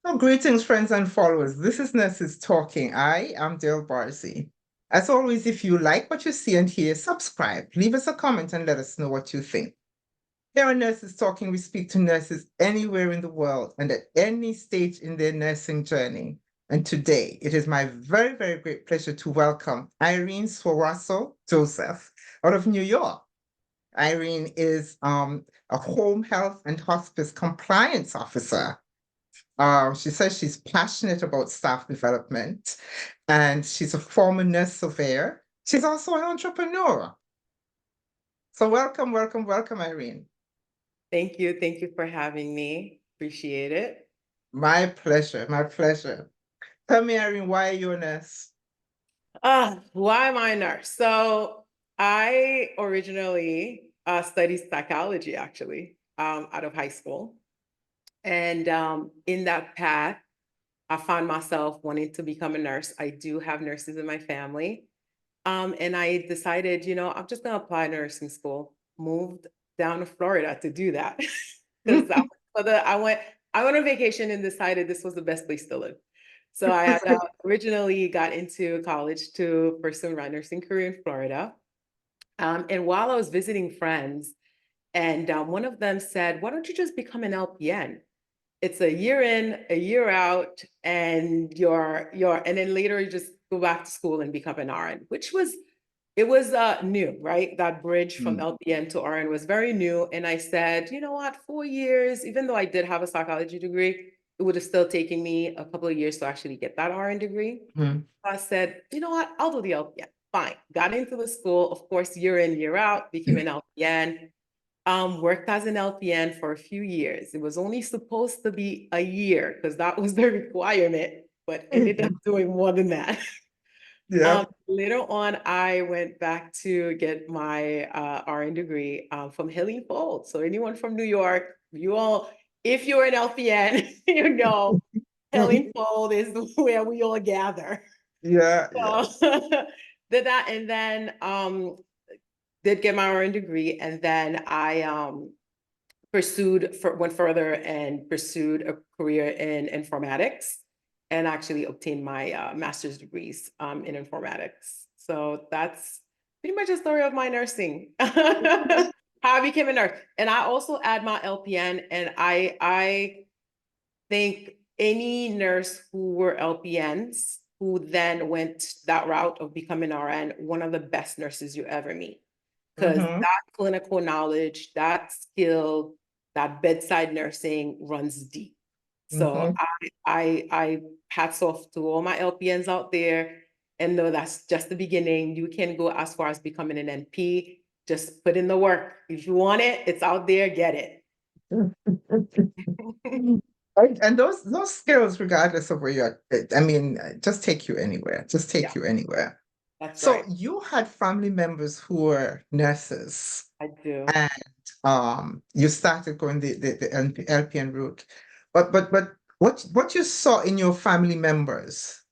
Well, greetings, friends and followers. This is Nurses Talking. I am Dale Barzy. As always, if you like what you see and hear, subscribe, leave us a comment, and let us know what you think. Here on Nurses Talking, we speak to nurses anywhere in the world and at any stage in their nursing journey. And today, it is my very, very great pleasure to welcome Irene Soirassot-Joseph out of New York. Irene is a home health and hospice compliance officer. She says she's passionate about staff development and she's a former nurse surveyor. She's also an entrepreneur. So welcome, welcome, welcome, Irene. Thank you. Thank you for having me. Appreciate it. My pleasure, my pleasure. Tell me, Irene, why are you a nurse? Why am I a nurse? So I originally studied psychology, actually, out of high school. And in that path, I found myself wanting to become a nurse. I do have nurses in my family. And I decided, I'm just going to apply nursing school. Moved down to Florida to do that because I went on vacation and decided this was the best place to live. So I had originally got into college to pursue my nursing career in Florida. And while I was visiting friends, and one of them said, "Why don't you just become an LPN? It's a year in, a year out, and and then later you just go back to school and become an RN," which was it was new, right? That bridge from Mm, LPN to RN was very new. And I said, you know what, 4 years, even though I did have a psychology degree, it would have still taken me a couple of years to actually get that RN degree. mm, I said, you know what, I'll do the LPN. Fine. Got into the school, of course, year in, year out, became an LPN. Worked as an LPN for a few years. It was only supposed to be a year because that was the requirement, but ended up doing more than that. yeah. Later on, I went back to get my RN degree from Healing Fold. So anyone from New York, if you're an LPN, you know Healing Fold is where we all gather. Yeah, yeah. So did that, and then did get my RN degree, and then I went further and pursued a career in informatics and actually obtained my master's degrees in informatics. So that's pretty much the story of my nursing. How I became a nurse. And I also add my LPN, and I think any nurse who were LPNs who then went that route of becoming RN, one of the best nurses you ever meet, because Hmm. that clinical knowledge, that skill, that bedside nursing runs deep. So Hmm. I hats off to all my LPNs out there, and know that's just the beginning. You can go as far as becoming an NP. Just put in the work. If you want it, it's out there. Get it. And those skills, regardless of where you're, I mean, just take you anywhere. Just Yeah, take you anywhere. that's So right. you had family members who were nurses, I do. and you started going the LPN route. But what you saw in your family members,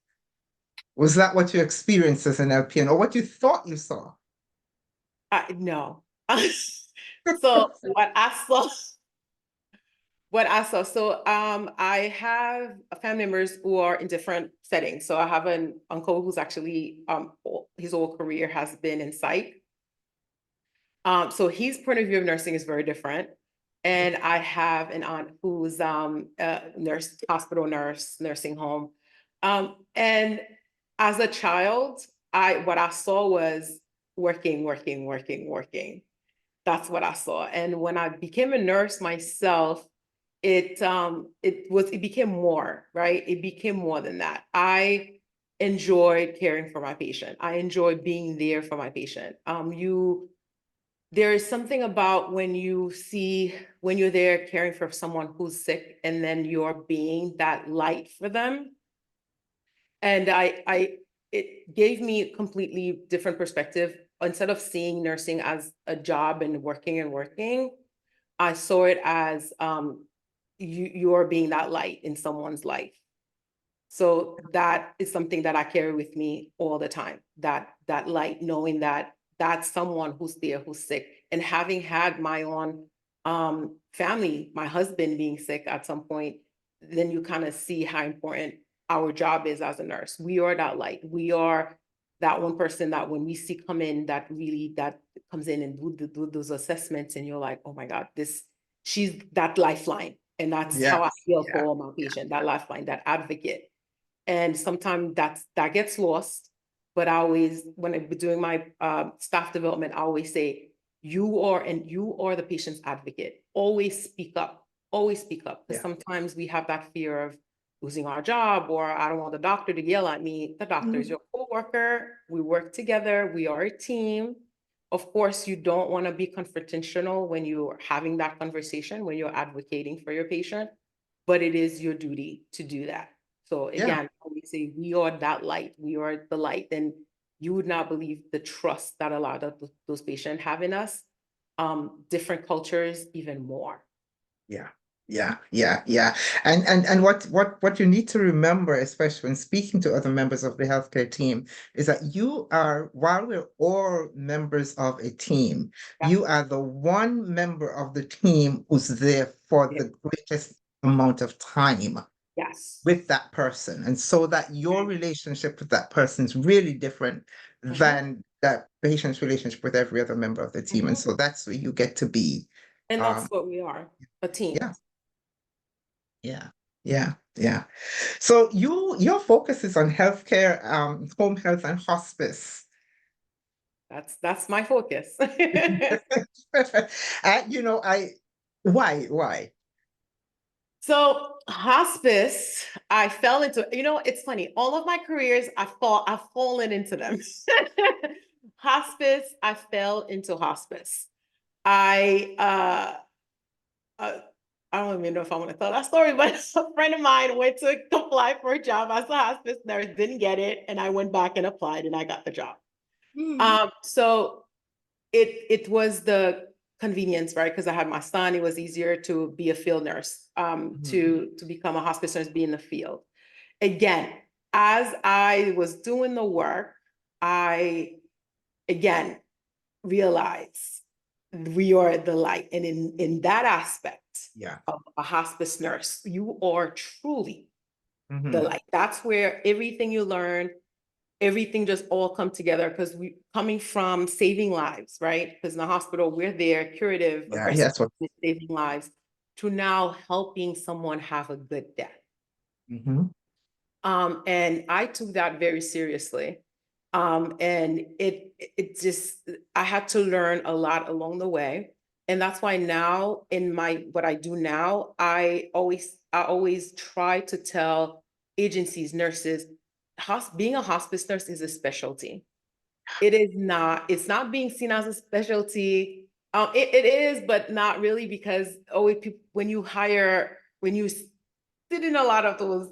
was that what you experienced as an LPN, or what you thought you saw? No. So I have family members who are in different settings. So I have an uncle who's actually his whole career has been in psych. So his point of view of nursing is very different. And I have an aunt who's a nurse, hospital nurse, nursing home. And as a child, what I saw was working, working, working, working. That's what I saw. And when I became a nurse myself, it became more, right? It became more than that. I enjoyed caring for my patient. I enjoyed being there for my patient. There is something about when you're there caring for someone who's sick and then you're being that light for them. And it gave me a completely different perspective. Instead of seeing nursing as a job and working, I saw it as you're being that light in someone's life. So that is something that I carry with me all the time. That light, knowing that that's someone who's there, who's sick, and having had my own family, my husband being sick at some point, then you kind of see how important our job is as a nurse. We are that light. We are that one person that when we see come in, that really that comes in and do those assessments, and you're like, oh my God, she's that lifeline. And that's how I Yes. feel Yeah. for my patient, that lifeline, that advocate. And sometimes that gets lost. But I always, when I'm doing my staff development, I always say, you are the patient's advocate. Always speak up. Always speak up. Because sometimes we have that fear of losing our job, or I don't want the doctor to yell at me. The doctor is your coworker. We work together. We are a team. Of course, you don't want to be confrontational when you're having that conversation, when you're advocating for your patient, but it is your duty to do that. So Yeah. again, we say we are that light, we are the light, and you would not believe the trust that a lot of those patients have in us. Different cultures, even more. Yeah. Yeah. And what you need to remember, especially when speaking to other members of the healthcare team, is that while we're all members of a team, Yeah. you are the one member of the team who's there for Yeah. the greatest amount of time Yes. with that person. And so that your relationship with that person is really different than that patient's relationship with every other member of the team. And so that's where you get to be. And that's Um, what we are, a team. yeah. Yeah. So your focus is on healthcare, home health and hospice. That's my focus. You know, why? So hospice, I fell into, it's funny, all of my careers, I've fallen into them. Hospice, I fell into hospice. I I don't even know if I want to tell that story, but a friend of mine went to apply for a job as a hospice nurse, didn't get it, and I went back and applied, and I got the job. So it was the convenience, right? Because I had my son, it was easier to be a field nurse, to become a hospice nurse, be in the field. Again, as I was doing the work, I again realized we are the light. And in that aspect of a hospice nurse, you are truly the light. That's where everything you learn, everything just all come together, because we coming from saving lives, right? Because in the hospital, we're there, curative, aggressive, That's what. saving lives, to now helping someone have a good death. And I took that very seriously. And it just, I had to learn a lot along the way. And that's why now in what I do now, I always try to tell agencies, nurses, being a hospice nurse is a specialty. It's not being seen as a specialty. It is, but not really, because when you sit in a lot of those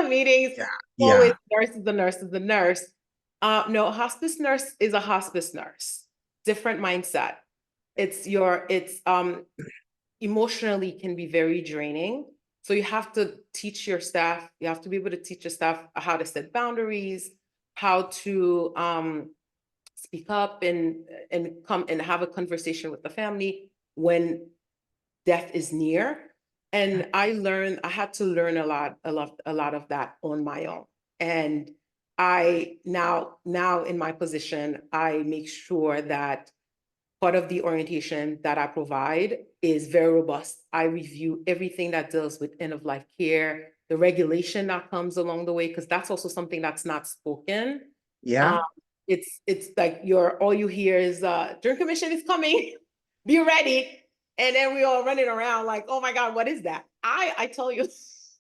meetings, always the nurse is the nurse. No, hospice nurse is a hospice nurse. Different mindset. It's emotionally can be very draining. So you have to teach your staff, you have to be able to teach your staff how to set boundaries, how to speak up and come and have a conversation with the family when death is near. And I had to learn a lot of that on my own. And I now in my position, I make sure that part of the orientation that I provide is very robust. I review everything that deals with end of life care, the regulation that comes along the way, because that's also something that's not spoken. It's like all you hear is Joint Commission is coming, be ready. And then we all running around like, oh my God, what is that? I tell you, it's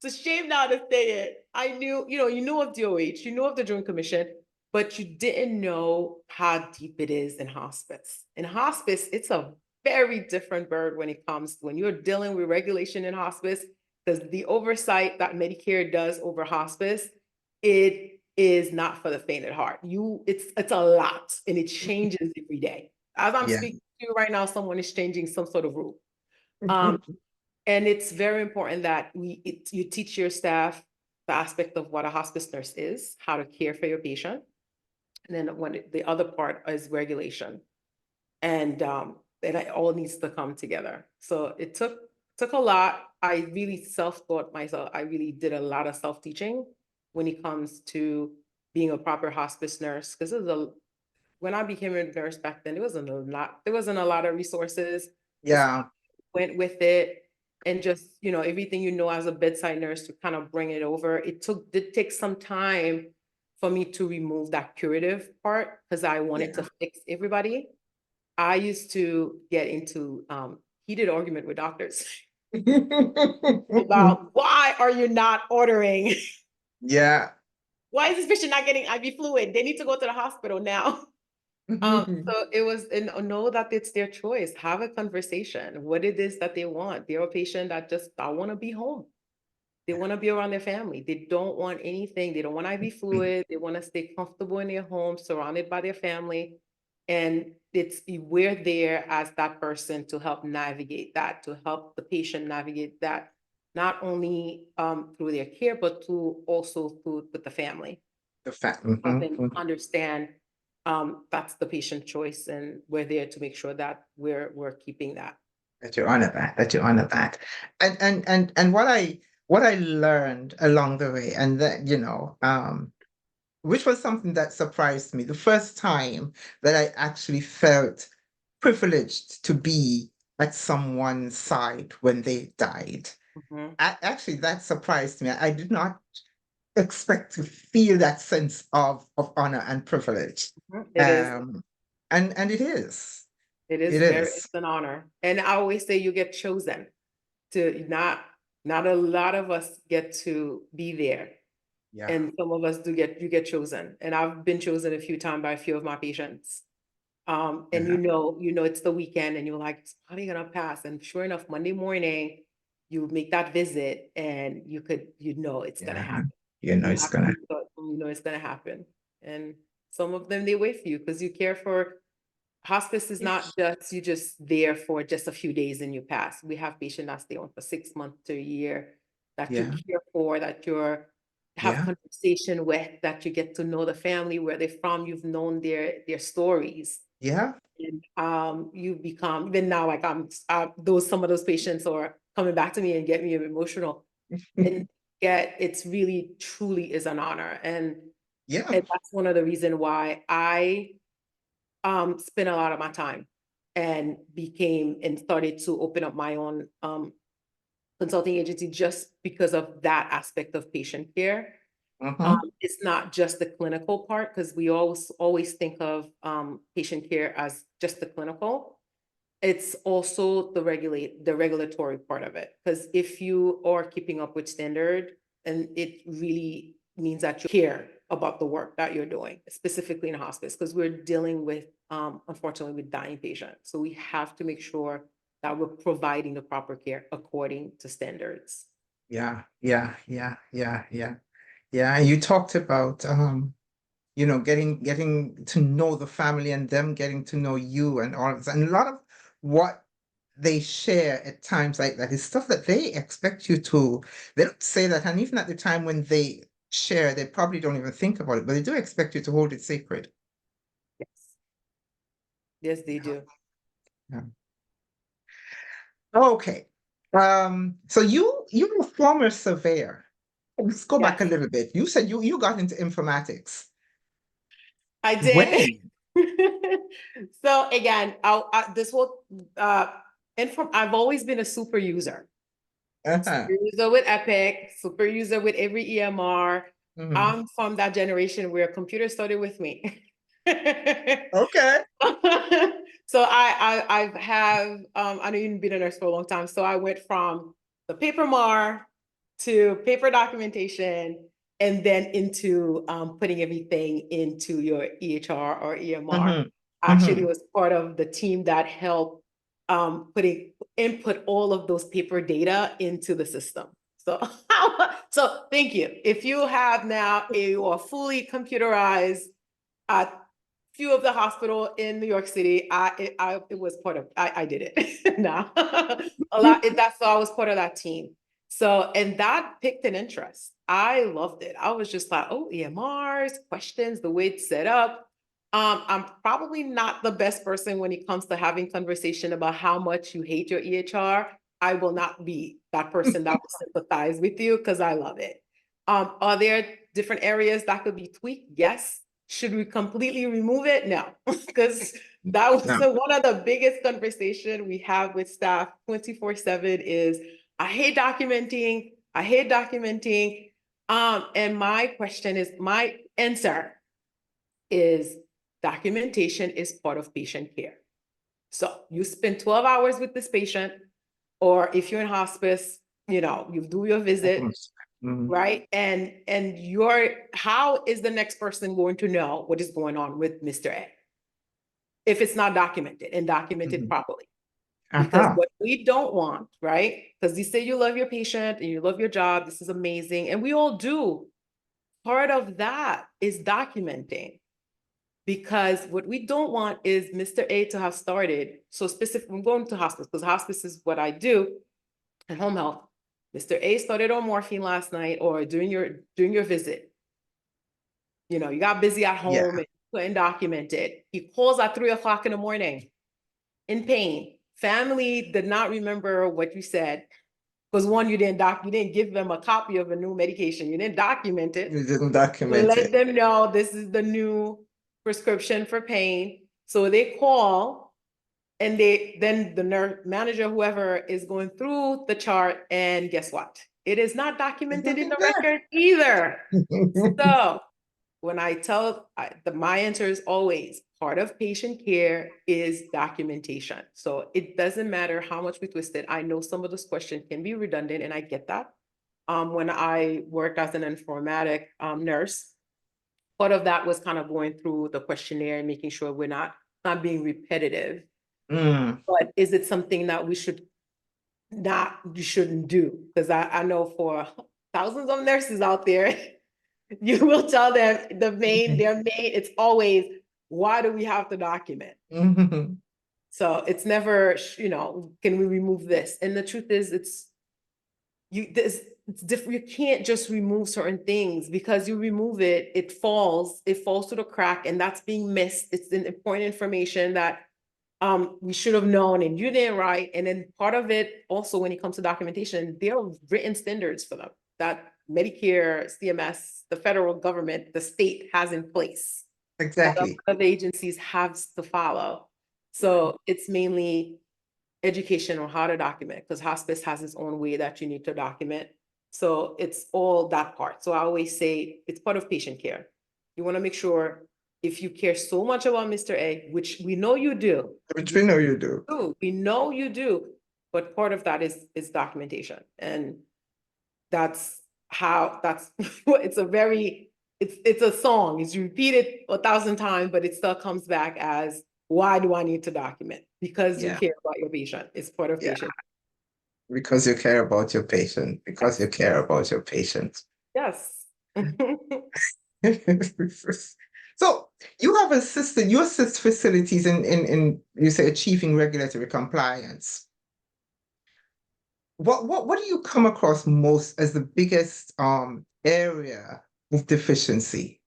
a shame now to say it. I knew, you knew of DOH, you knew of the Joint Commission, but you didn't know how deep it is in hospice. In hospice, it's a very different bird when you're dealing with regulation in hospice, because the oversight that Medicare does over hospice, it is not for the faint at heart. It's a lot, and it changes every day. As I'm speaking to you right now, someone is changing some sort of rule. And it's very important that you teach your staff the aspect of what a hospice nurse is, how to care for your patient. And then the other part is regulation. And it all needs to come together. So it took a lot. I really self-taught myself. I really did a lot of self-teaching when it comes to being a proper hospice nurse. Because when I became a nurse back then, there wasn't a lot of resources. Just Yeah. went with it, and just, everything as a bedside nurse to kind of bring it over. Did take some time for me to remove that curative part because I wanted Yeah. to fix everybody. I used to get into heated argument with doctors about why are you not ordering? Yeah. Why is this patient not getting IV fluid? They need to go to the hospital now. So it was, and know that it's their choice. Have a conversation. What it is that they want. They're a patient that just, I want to be home. They want to be around their family. They don't want anything. They don't want IV fluid. They want to stay comfortable in their home, surrounded by their family. And we're there as that person to help navigate that, to help the patient navigate that, not only through their care, but to also with the family. The fact. Help them understand that's the patient choice, and we're there to make sure that we're keeping that. That you honor that. That you honor that. And what I learned along the way, and that, which was something that surprised me the first time that I actually felt privileged to be at someone's side when they died. Mhm. Actually, that surprised me. I did not expect to feel that sense of honor and privilege. It is. Um, and it is. It It is is. it's an honor. And I always say you get chosen to not a lot of us get to be there. Yeah. And some of us you get chosen. And I've been chosen a few times by a few of my patients. And Yeah. it's the weekend and you're like, it's probably gonna pass. And sure enough, Monday morning, you make that visit and it's gonna Yeah. happen. You It's have gonna. it's gonna happen. And some of them they wait for you because you care for. Hospice is not just you just there for just a few days and you pass. We have patients that stay on for 6 months to a year that you Yeah. care for, that you're have Yeah. conversation with, that you get to know the family, where they're from, you've known their stories. Yeah. And you become, even now, like some of those patients are coming back to me and get me emotional. And it's really truly is an honor. Yeah. And that's one of the reasons why I spent a lot of my time and started to open up my own consulting agency just because of that aspect of patient care. It's not just the clinical part, because we always think of patient care as just the clinical. It's also the regulatory part of it. Because if you are keeping up with standard, and it really means that you care about the work that you're doing, specifically in hospice, because we're dealing with, unfortunately, with dying patients. So we have to make sure that we're providing the proper care according to standards. Yeah. Yeah. Yeah. Yeah. Yeah. Yeah. And you talked about getting to know the family and them getting to know you and all of this. And a lot of what they share at times like that is stuff that they expect you to. They don't say that, and even at the time when they share, they probably don't even think about it, but they do expect you to hold it sacred. Yes. Yes, they Yeah. do. Yeah. Okay. So you're a former surveyor. Let's go back a Yes, little bit. You said you got into informatics. I did. When? So again, this whole I've always been a super user. Uh-huh. Super user with Epic, super user with every EMR. Mhm. I'm from that generation where computers started with me. Okay. So I have I know you've been a nurse for a long time. So I went from the paper MAR to paper documentation, and then into putting everything into your EHR or EMR. Mhm. I actually Mhm. was part of the team that helped input all of those paper data into the system. So so thank you. If you have now you are fully computerized at few of the hospital in New York City, it was part of I did it. Now a lot that's so I was part of that team. So and that picked an interest. I loved it. I was just like, oh, EMRs, questions, the way it's set up. I'm probably not the best person when it comes to having conversation about how much you hate your EHR. I will not be that person that will sympathize with you, because I love it. Are there different areas that could be tweaked? Yes. Should we completely remove it? No, because that was No. one of the biggest conversation we have with staff 24/7 is, I hate documenting. I hate documenting. And my answer is documentation is part of patient care. So you spend 12 hours with this patient, or if you're in hospice, you do your visit, Mhm. right? And how is the next person going to know what is going on with Mr. A if it's not documented and documented Mhm. properly? Because Uh-huh. what we don't want, right? Because you say you love your patient and you love your job, this is amazing, and we all do. Part of that is documenting. Because what we don't want is Mr. A to have started. So specifically, I'm going to hospice because hospice is what I do and home health. Mr. A started on morphine last night or during your visit. You got busy at Yeah. home and couldn't document it. He calls at 3:00 in the morning in pain. Family did not remember what you said because one, you didn't give them a copy of a new medication. You didn't document it. You didn't document Let it. them know this is the new prescription for pain. So they call and then the nurse manager, whoever is going through the chart, and guess what? It is not There's documented in nothing the there. record either. So when my answer is always part of patient care is documentation. So it doesn't matter how much we twist it. I know some of those questions can be redundant and I get that. When I worked as an informatic nurse, part of that was kind of going through the questionnaire and making sure we're not being repetitive. Mm. But is it something that you shouldn't do? Because I know for thousands of nurses out there, you will tell them it's always, why do we have to document? Mhm. So it's never, can we remove this? And the truth is, it's different. You can't just remove certain things because you remove it, it falls through the crack, and that's being missed. It's an important information that we should have known and you didn't write. And then part of it also, when it comes to documentation, there are written standards for them that Medicare, CMS, the federal government, the state has in place that Exactly. other agencies have to follow. So it's mainly education on how to document, because hospice has its own way that you need to document. So it's all that part. So I always say it's part of patient care. You want to make sure, if you care so much about Mr. A, which we know you do, Which we know you do. we know you do, but part of that is documentation. And that's it's a song. It's repeated 1,000 times, but it still comes back as, why do I need to document? Because you Yeah. care about your patient. It's part of Yeah. patient. Because you care about your patient. Because you care about your patient. Yes. So you have you assist facilities in you say achieving regulatory compliance. What do you come across most as the biggest area of deficiency?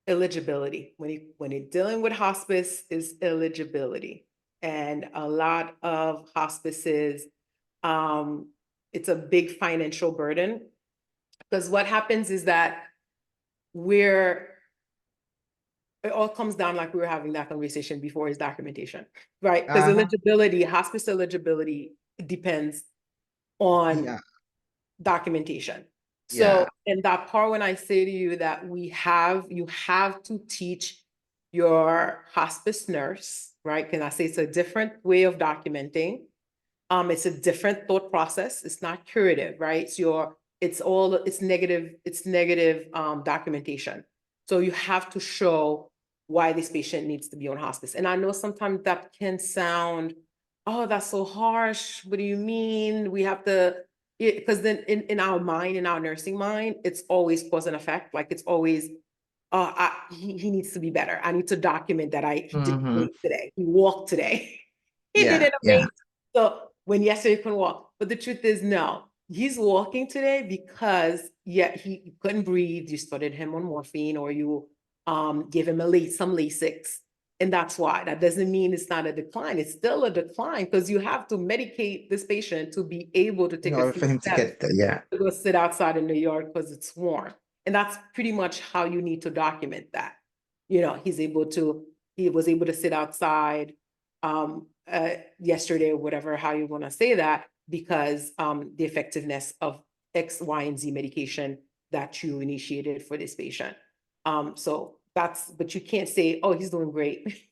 Eligibility. When you're dealing with hospice, is eligibility. And a lot of hospices, it's a big financial burden, because what happens is that it all comes down, like we were having that conversation before, is documentation, right? Because hospice eligibility depends on Yeah, documentation. So yeah. in that part, when I say to you that you have to teach your hospice nurse, right? Can I say it's a different way of documenting? It's a different thought process. It's not curative, right? It's negative documentation. So you have to show why this patient needs to be on hospice. And I know sometimes that can sound, oh, that's so harsh. What do you mean? We have to, because then in our mind, in our nursing mind, it's always cause and effect. Like it's always, he needs to be better. I need to document that he did Mhm. great today. He walked today. He did Yeah, it yeah. amazing. So when yesterday he couldn't walk, but the truth is, no, he's walking today because he couldn't breathe. You started him on morphine, or you gave him some Lasix, And that's why. That doesn't mean it's not a decline. It's still a decline because you have to medicate this patient to be able to In take a order few for him to steps get there, yeah. to go sit outside in New York because it's warm. And that's pretty much how you need to document that. You know, he was able to sit outside yesterday or whatever, how you want to say that, because the effectiveness of X, Y, and Z medication that you initiated for this patient. So that's, but you can't say, oh, he's doing great.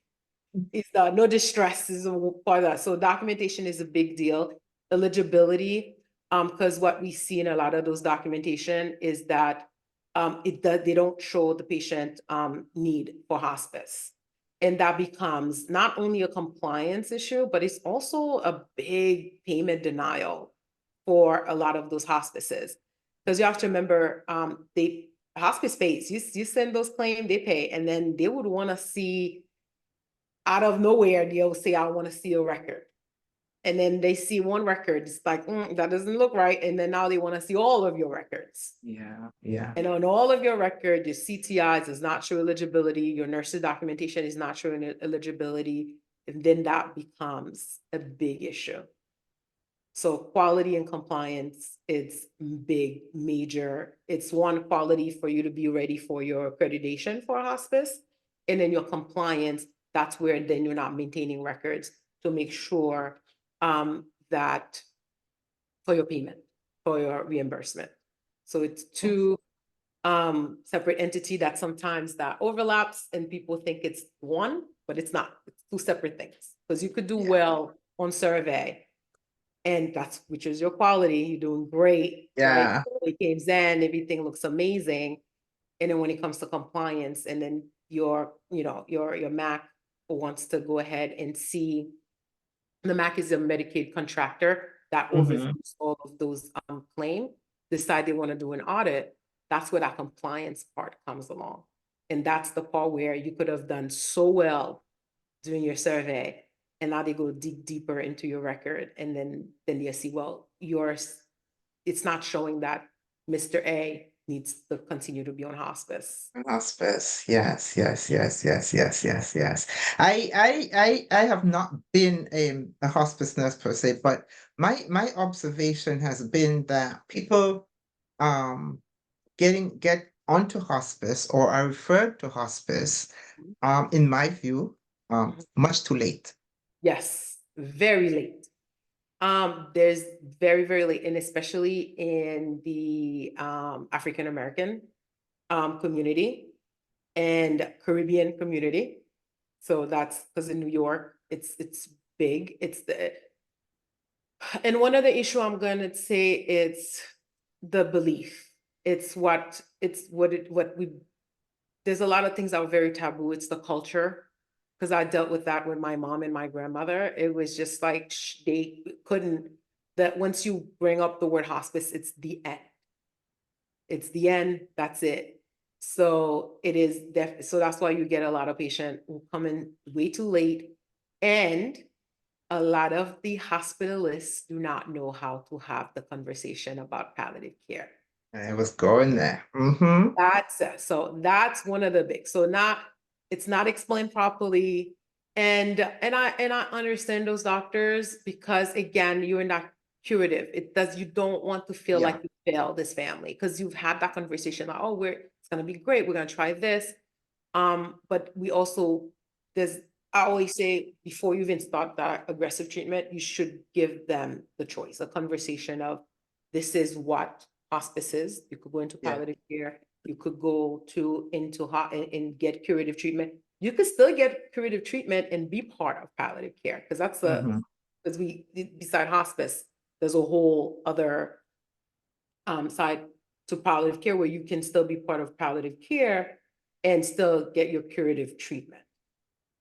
It's no distress is a part of that. So documentation is a big deal. Eligibility, because what we see in a lot of those documentation is that they don't show the patient need for hospice. And that becomes not only a compliance issue, but it's also a big payment denial for a lot of those hospices. Because you have to remember, hospice pays. You send those claims, they pay, and then they would want to see out of nowhere, they'll say, I want to see a record. And then they see one record, it's like, that doesn't look right. And then now they want to see all of your records. Yeah, yeah. And on all of your record, your CTIs does not show eligibility, your nurse's documentation is not showing eligibility, and then that becomes a big issue. So quality and compliance, it's big, major. It's one, quality for you to be ready for your accreditation for hospice. And then your compliance, that's where then you're not maintaining records to make sure that for your payment, for your reimbursement. So it's two separate entity that sometimes that overlaps and people think it's one, but it's not. It's two separate things. Because you could do well on survey, and that's, which is your quality, you're doing great. Yeah. Right? It came in, everything looks amazing. And then when it comes to compliance, and then your MAC wants to go ahead and see, the MAC is a Medicaid contractor that oversees all of those claims, decide they want to do an audit, that's where that compliance part comes along. And that's the part where you could have done so well doing your survey, and now they go deeper into your record, and then you see, well, yours, it's not showing that Mr. A needs to continue to be on hospice. Hospice, yes, yes, yes, yes, yes, yes, yes. I have not been a hospice nurse per se, but my observation has been that people get onto hospice or are referred to hospice, in my view, much too late. Yes, very late. There's very, very late, and especially in the African American community and Caribbean community. So that's because in New York, it's big. And one other issue I'm gonna say, it's the belief. It's what we, there's a lot of things that are very taboo. It's the culture. Because I dealt with that with my mom and my grandmother. It was just like they couldn't, that once you bring up the word hospice, it's the end. It's the end, that's it. So it is so that's why you get a lot of patients who come in way too late, and a lot of the hospitalists do not know how to have the conversation about palliative care. I was going there. That's one of the big, it's not explained properly. And I understand those doctors, because again, you're not curative. You don't want to feel like you failed this family, because you've had that conversation like, oh, it's gonna be great, we're gonna try this. But we also, I always say, before you even start that aggressive treatment, you should give them the choice, a conversation of, this is what hospice is. You could go into palliative care, you could go into and get curative treatment. You could still get curative treatment and be part of palliative care, because that's because beside hospice, there's a whole other side to palliative care where you can still be part of palliative care and still get your curative treatment.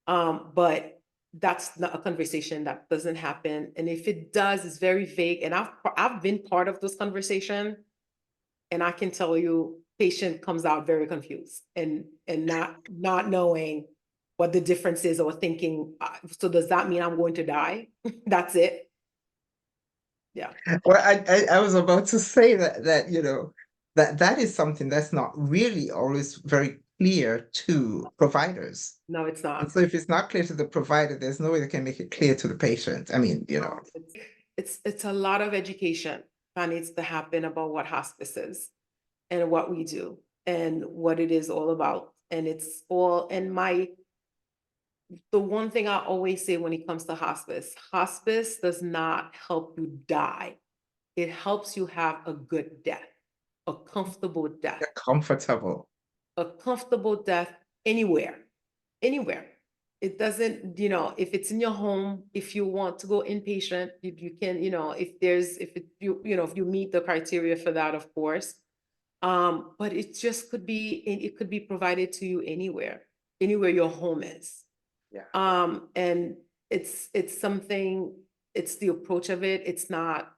But that's not a conversation that doesn't happen. And if it does, it's very vague. And I've been part of this conversation, and I can tell you, patient comes out very confused and not knowing what the difference is, or thinking, so does that mean I'm going to die? That's it. Yeah. Well, I was about to say that that is something that's not really always very clear to providers. No, it's And not. so if it's not clear to the provider, there's no way they can make it clear to the patient. I mean, It's a lot of education that needs to happen about what hospice is and what we do and what it is all about. And it's all, and the one thing I always say when it comes to hospice does not help you die. It helps you have a good death, a comfortable death, they're comfortable. a comfortable death anywhere, anywhere. It doesn't, if it's in your home, if you want to go inpatient, you can, if you meet the criteria for that, of course. But it could be provided to you anywhere your home is. Yeah. And it's something, it's the approach of it. It's not,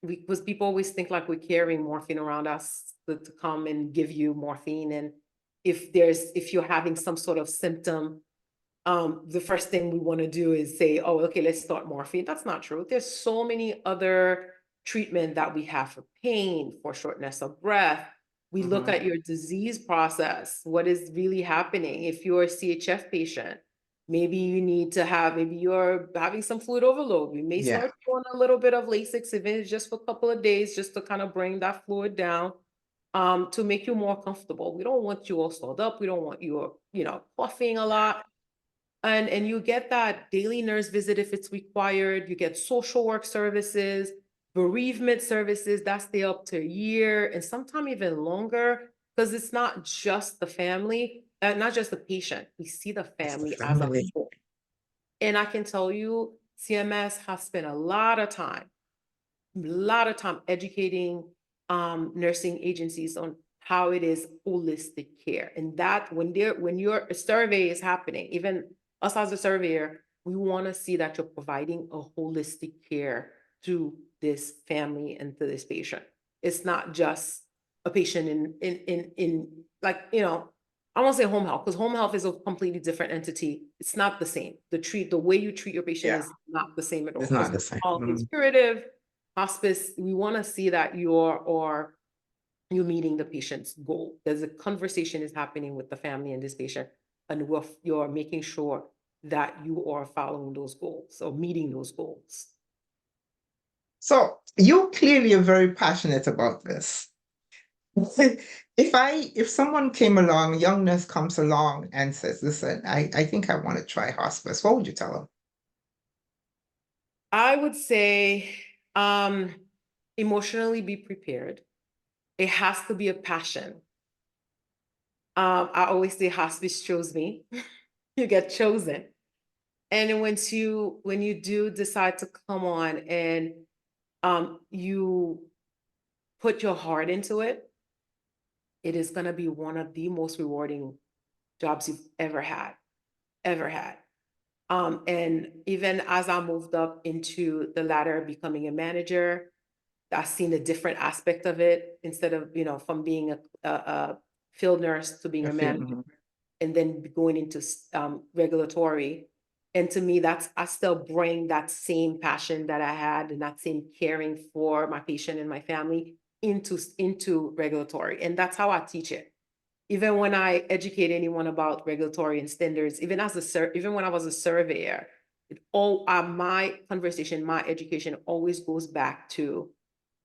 because people always think like we're carrying morphine around us to come and give you morphine. And if you're having some sort of symptom, the first thing we want to do is say, oh, okay, let's start morphine. That's not true. There's so many other treatment that we have for pain, for shortness of breath. We look Mhm. at your disease process, what is really happening. If you're a CHF patient, maybe you're having some fluid overload. We may Yeah. start doing a little bit of Lasix, even if it's just for a couple of days, just to kind of bring that fluid down, to make you more comfortable. We don't want you all swelled up. We don't want you, coughing a lot. And you get that daily nurse visit if it's required. You get social work services, bereavement services that stay up to a year and sometimes even longer, because it's not just the family, not just the patient. We see the It's the family as a family. whole. And I can tell you, CMS has spent a lot of time educating nursing agencies on how it is holistic care. And that when your survey is happening, even us as a surveyor, we want to see that you're providing a holistic care to this family and to this patient. It's not just a patient in like, I won't say home health, because home health is a completely different entity. It's not the same. The way you treat your patient Yeah. is not the same at all. It's Because not the same. home health is curative. Hospice, we want to see that you're meeting the patient's goal. There's a conversation is happening with the family and this patient, and you're making sure that you are following those goals or meeting those goals. So you clearly are very passionate about this. If someone came along, a young nurse comes along and says, listen, I think I want to try hospice, what would you tell them? I would say, emotionally be prepared. It has to be a passion. I always say hospice chose me. You get chosen. And then when you do decide to come on and you put your heart into it, it is going to be one of the most rewarding jobs you've ever had, ever had. And even as I moved up into the ladder, becoming a manager, I've seen a different aspect of it instead of, from being a field nurse to being I a feel, manager and then going into regulatory. And to me, I still bring that same passion that I had and that same caring for my patient and my family into regulatory. And that's how I teach it. Even when I educate anyone about regulatory and standards, even when I was a surveyor, my conversation, my education always goes back to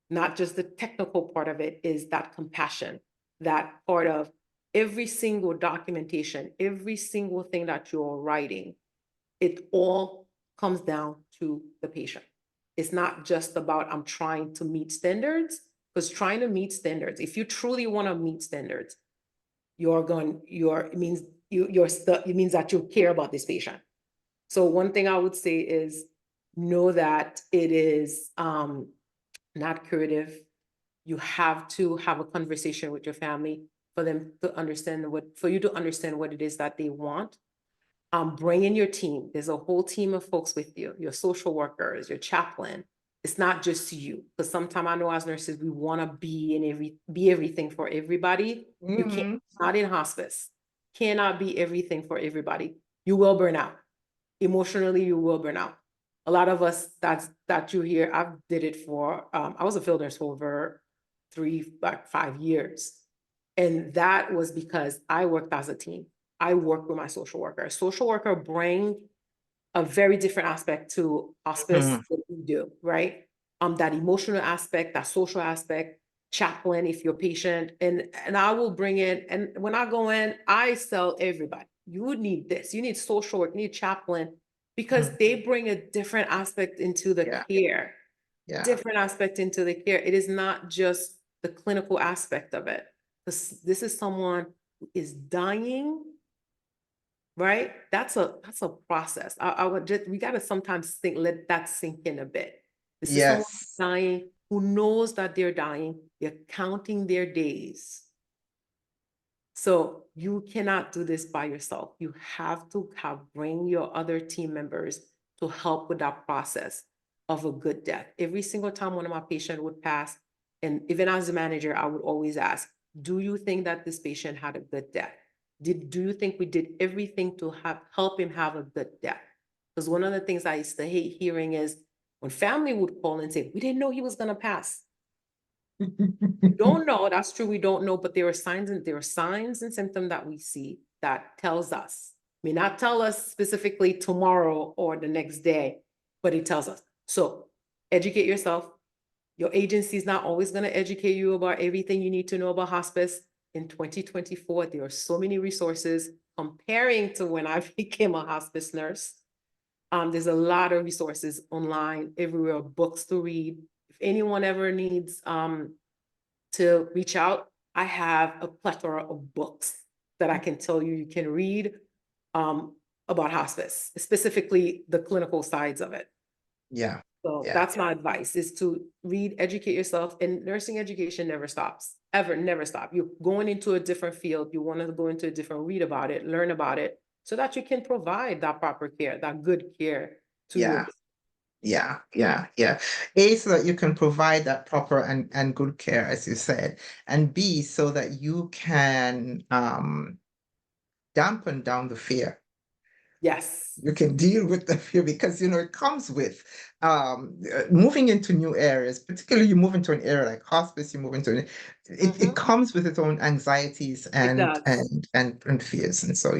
not just the technical part of it, is that compassion, that part of every single documentation, every single thing that you're writing, it all comes down to the patient. It's not just about I'm trying to meet standards, because trying to meet standards, if you truly want to meet standards, it means that you care about this patient. So one thing I would say is know that it is not curative. You have to have a conversation with your family for you to understand what it is that they want. Bring in your team. There's a whole team of folks with you, your social workers, your chaplain. It's not just you, because sometimes I know as nurses, we want to be everything for everybody. You can't, not in hospice, cannot be everything for everybody. You will burn out. Emotionally, you will burn out. A lot of us that you hear, I did it for, I was a field nurse for over 5 years. And that was because I worked as a team. I worked with my social worker. A social worker bring a very different aspect to hospice than we do, right? That emotional aspect, that social aspect, chaplain if you're patient, and I will bring in, and when I go in, I sell everybody. You need this, you need social work, you need chaplain, because they bring a different aspect into the care. Different aspect into the care. It is not just the clinical aspect of it. This is someone who is dying, right? That's a process. I would just, we got to sometimes think, let that sink in a bit. This is someone Yes. dying who knows that they're dying. They're counting their days. So you cannot do this by yourself. You have to bring your other team members to help with that process of a good death. Every single time one of my patients would pass, and even as a manager, I would always ask, do you think that this patient had a good death? Do you think we did everything to help him have a good death? Because one of the things I used to hate hearing is when family would call and say, we didn't know he was going to pass. Don't know, that's true, we don't know, but there are signs and symptoms that we see that tells us, may not tell us specifically tomorrow or the next day, but it tells us. So educate yourself. Your agency is not always going to educate you about everything you need to know about hospice. In 2024, there are so many resources comparing to when I became a hospice nurse. There's a lot of resources online, everywhere, books to read. If anyone ever needs to reach out, I have a plethora of books that I can tell you can read about hospice, specifically the clinical sides of it. Yeah. So that's my advice, is to read, educate yourself, and nursing education never stops, ever, never stop. You're going into a different field. You want to go into a different, read about it, learn about it, so that you can provide that proper care, that good care to your. Yeah. A, so that you can provide that proper and good care, as you said, and B, so that you can dampen down the fear. Yes. You can deal with the fear because it comes with moving into new areas, particularly you move into an area like hospice, you move into it comes with its own anxieties and fears. And so,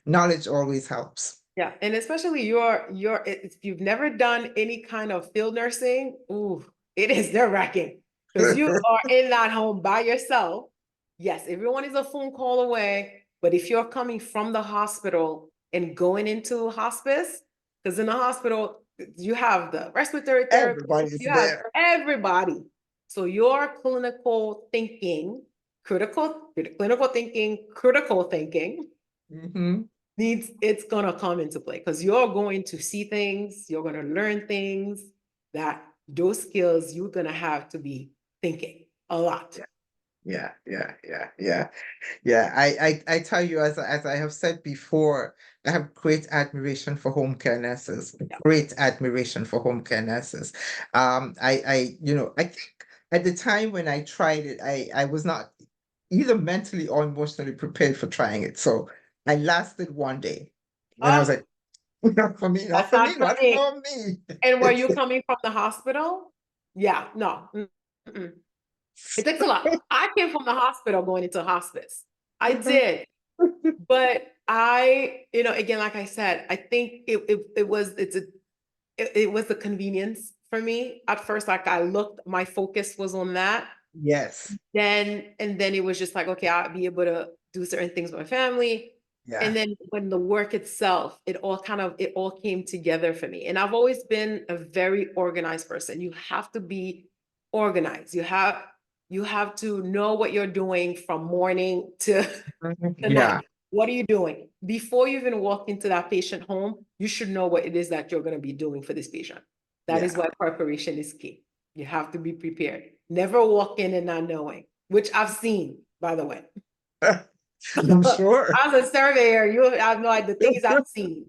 knowledge always helps. Yeah, and especially if you've never done any kind of field nursing, ooh, it is nerve-wracking because you are in that home by yourself. Yes, everyone is a phone call away, but if you're coming from the hospital and going into hospice, because in the hospital you have the respiratory therapist, Everybody's you have there. everybody. So your clinical thinking, critical thinking, it's gonna come into play because you're going to see things, you're gonna learn things, that those skills you're gonna have to be thinking a lot. Yeah. I tell you, as I have said before, I have great admiration for home care nurses. Great admiration for home care nurses. I think at the time when I tried it, I was not either mentally or emotionally prepared for trying it. So I lasted one day. And I was like, not for me, not That's for not me, for not me. for me. And were you coming from the hospital? Yeah, no. It takes a lot. I came from the hospital going into hospice. I did. But again, like I said, I think it was the convenience for me. At first, like my focus was on that. Yes. And then it was just like, okay, I'll be able to do certain things with my family. Yeah. And then when the work itself, it all came together for me. And I've always been a very organized person. You have to be organized. You have to know what you're doing from morning to night. What are you doing? Before you even walk into that patient home, you should know what it is that you're going to be doing for this patient. That is why preparation is key. You have to be prepared. Never walk in and not knowing, which I've seen, by the way. I'm sure. As a surveyor, you have no idea the things I've seen.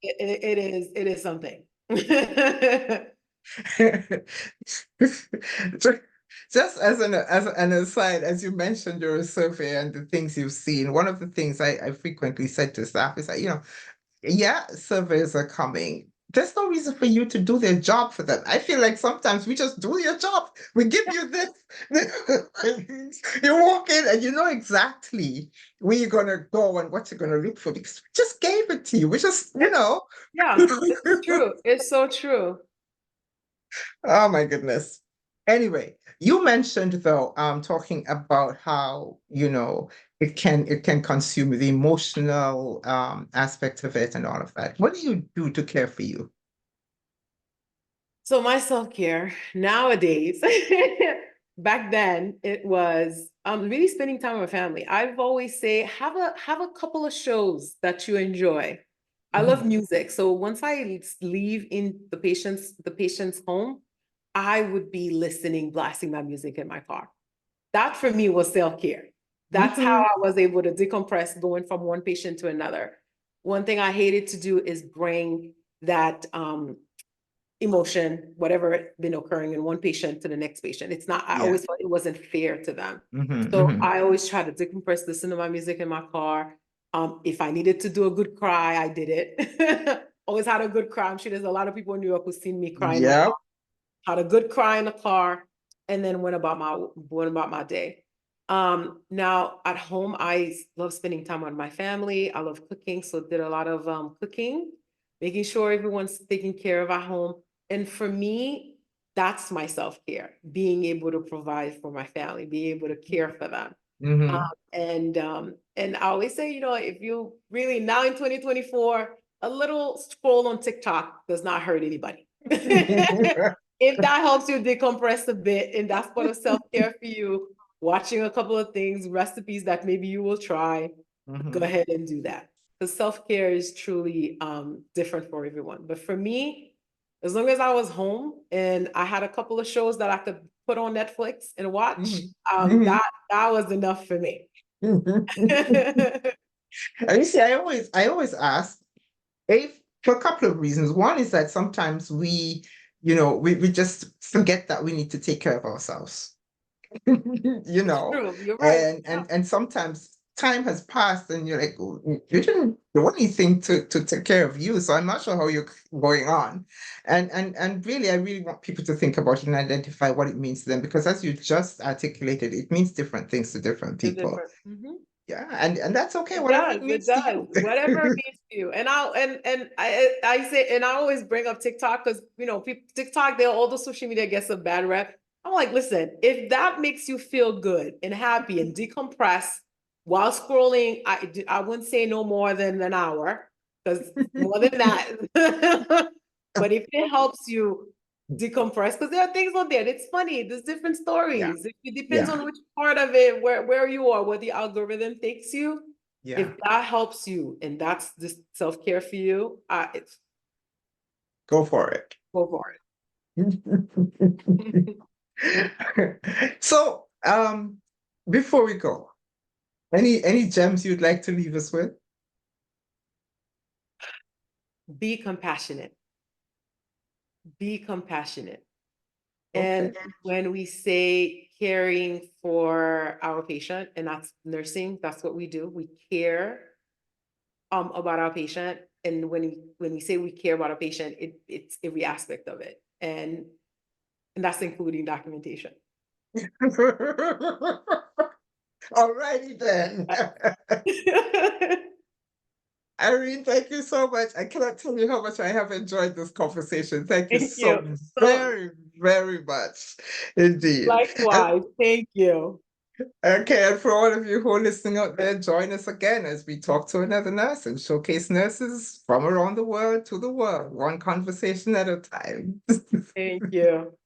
It is something. Just as an aside, as you mentioned, you're a surveyor and the things you've seen. One of the things I frequently said to staff is that, surveys are coming. there's no reason for you to do their job for them. I feel like sometimes we just do your job. We give you this. You walk in and you know exactly where you're gonna go and what you're gonna look for because we just gave it to you. We just, Yeah, it's true. It's so true. Oh my goodness. Anyway, you mentioned though, talking about how, it can consume the emotional aspect of it and all of that. What do you do to care for you? So my self-care nowadays, back then it was really spending time with my family. I've always say have a couple of shows that you enjoy. I love music. So once I leave in the patient's home, I would be listening, blasting my music in my car. That for me was self-care. That's how Mhm. I was able to decompress going from one patient to another. One thing I hated to do is bring that emotion, whatever been occurring in one patient to the next patient. It's not, I Yeah. always thought it wasn't fair to them. Mhm, So mhm. I always try to decompress, listen to my music in my car. If I needed to do a good cry, I did it. Always had a good cry. I'm sure there's a lot of people in New York who've seen me cry in my car. Yep. Had a good cry in the car, and then went about my day. Now at home, I love spending time with my family. I love cooking, so did a lot of cooking, making sure everyone's taken care of at home. And for me, that's my self-care, being able to provide for my family, being able to care for them. Um, Mhm. and I always say, if you really now in 2024, a little scroll on TikTok does not hurt anybody. If that helps you decompress a bit and that's part of self-care for you, watching a couple of things, recipes that maybe you will try, go Mhm. ahead and do that. Because self-care is truly different for everyone. But for me, as long as I was home and I had a couple of shows that I could put on Netflix and watch, Mhm. Mhm. that was enough for me. And you see, I always ask if for a couple of reasons. One is that sometimes we just forget that we need to take care of ourselves. you It's know, true. You're right. and sometimes time has passed and you're like, "Oh, you didn't do anything to take care of you, so I'm not sure how you're going on." And really, I really want people to think about it and identify what it means to them, because as you just articulated, it means different things to different It's people. different. Mhm. Yeah, and that's okay, It whatever it does. It means to does. you. Whatever it means to you. And I say, and I always bring up TikTok because people TikTok, all the social media gets a bad rep. I'm like, listen, if that makes you feel good and happy and decompress while scrolling, I wouldn't say no more than an hour, because more than that. But if it helps you decompress, because there are things on there, it's funny. There's different Yeah, stories. It depends yeah, on which part of it, where you are, where the algorithm takes you. yeah. If that helps you and that's just self-care for you, it's Go for it. go for it. So, before we go, any gems you'd like to leave us with? Be compassionate. Be compassionate. Okay. And when we say caring for our patient, and that's nursing, that's what we do. We care about our patient. And when we say we care about our patient, it's every aspect of it. And that's including documentation. All righty then. Irene, thank you so much. I cannot tell you how much I have enjoyed this conversation. Thank you Thank you. so So very, very much indeed. And likewise, thank you. okay, and for all of you who are listening out there, join us again as we talk to another nurse and showcase nurses from around the world to the world, one conversation at a time. Thank you.